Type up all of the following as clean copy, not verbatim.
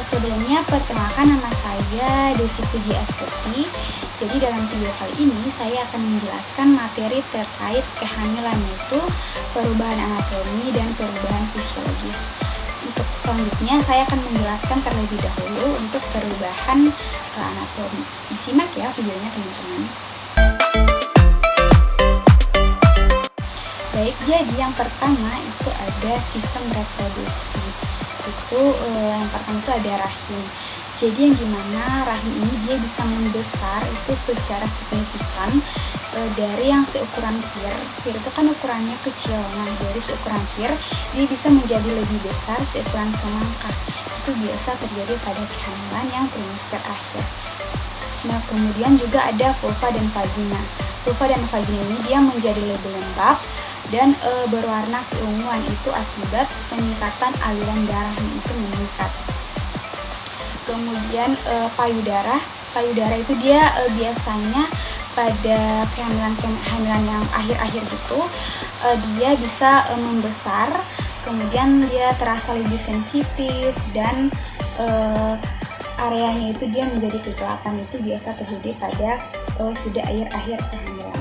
Sebelumnya perkenalkan, nama saya Desi Puji Astuti. Jadi dalam video kali ini saya akan menjelaskan materi terkait kehamilan, yaitu perubahan anatomi dan perubahan fisiologis. Untuk selanjutnya saya akan menjelaskan terlebih dahulu untuk perubahan anatomi. Disimak ya videonya teman-teman. Baik, jadi yang pertama itu ada sistem reproduksi. Yang pertama itu ada rahim. Jadi yang dimana rahim ini dia bisa membesar itu secara signifikan dari yang seukuran pir itu kan ukurannya kecil. Nah, dari seukuran pir dia bisa menjadi lebih besar seukuran semangka. Itu biasa terjadi pada kehamilan yang trimester akhir. Nah, kemudian juga ada vulva dan vagina. Vulva dan vagina ini dia menjadi lebih lembab dan berwarna keunguan, itu akibat peningkatan aliran darah yang itu meningkat. Kemudian payudara itu dia biasanya pada kehamilan yang akhir-akhir gitu dia bisa membesar, kemudian dia terasa lebih sensitif dan areanya itu dia menjadi kegelapan. Itu biasa terjadi pada sudah akhir kehamilan.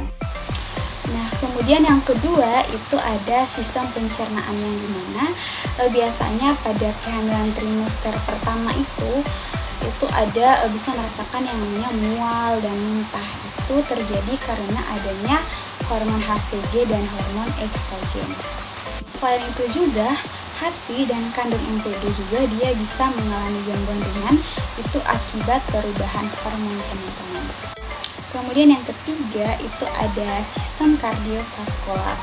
Nah, kemudian yang kedua itu ada sistem pencernaan, yang dimana biasanya pada kehamilan trimester pertama itu ada bisa merasakan yang namanya mual dan muntah. Itu terjadi karena adanya hormon HCG dan hormon estrogen. Selain itu juga hati dan kandung empedu juga dia bisa mengalami gangguan ringan, itu akibat perubahan hormon teman-teman. Kemudian yang ketiga itu ada sistem kardiovaskular.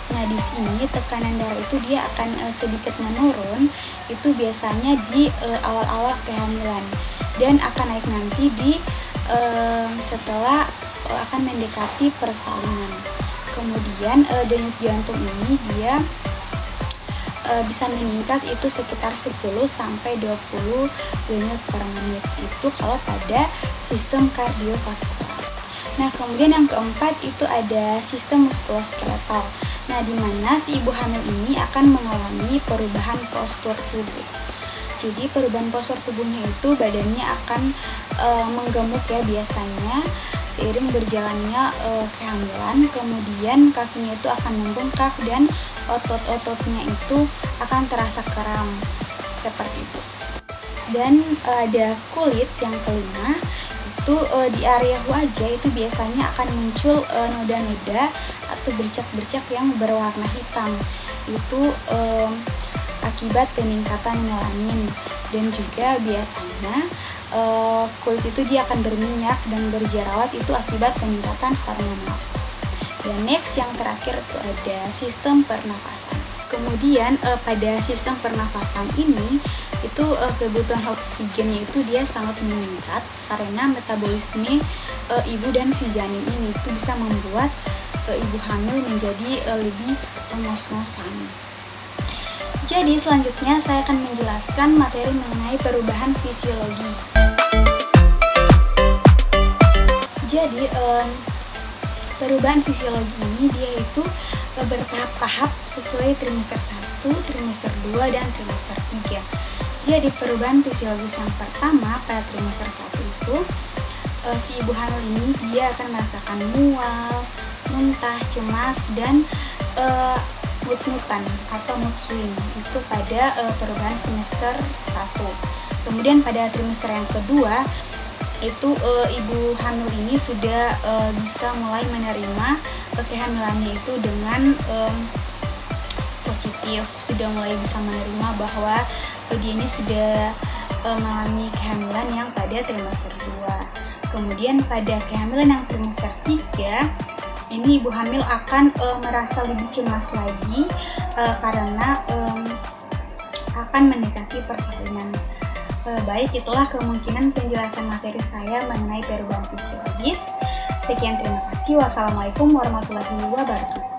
Nah, di sini tekanan darah itu dia akan sedikit menurun, itu biasanya di awal-awal kehamilan dan akan naik nanti di setelah akan mendekati persalinan. Kemudian denyut jantung ini dia bisa meningkat itu sekitar 10 sampai 20 denyut per menit, itu kalau pada sistem kardiovaskular. Nah, kemudian yang keempat itu ada sistem muskuloskeletal. Nah, di mana si ibu hamil ini akan mengalami perubahan postur tubuh. Jadi perubahan postur tubuhnya itu badannya akan menggemuk ya biasanya seiring berjalannya kehamilan. Kemudian kakinya itu akan membengkak dan otot-ototnya itu akan terasa kram seperti itu. Dan ada kulit yang kelima. Di area wajah itu biasanya akan muncul noda-noda atau bercak-bercak yang berwarna hitam. Itu akibat peningkatan melanin, dan juga biasanya kulit itu dia akan berminyak dan berjerawat, itu akibat peningkatan hormonal. Dan next yang terakhir itu ada sistem pernafasan. Kemudian pada sistem pernafasan ini itu kebutuhan oksigennya itu dia sangat meningkat karena metabolisme ibu dan si janin ini itu bisa membuat ibu hamil menjadi lebih ngos-ngosan. Jadi selanjutnya saya akan menjelaskan materi mengenai perubahan fisiologi. Jadi perubahan fisiologi ini dia itu bertahap-tahap sesuai trimester 1, trimester 2, dan trimester 3. Jadi perubahan fisiologis yang pertama pada trimester 1 itu si ibu hamil ini dia akan merasakan mual, muntah, cemas, dan mood-moodan atau mood swing, itu pada perubahan semester 1. Kemudian pada trimester yang kedua itu ibu hamil ini sudah bisa mulai menerima kehamilannya itu dengan positif, sudah mulai bisa menerima bahwa dia ini sudah mengalami kehamilan yang pada trimester 2. Kemudian pada kehamilan yang trimester 3 ini ibu hamil akan merasa lebih cemas lagi karena akan mendekati persalinan. Baik, itulah kemungkinan penjelasan materi saya mengenai perubahan fisiologis. Sekian, terima kasih. Wassalamualaikum warahmatullahi wabarakatuh.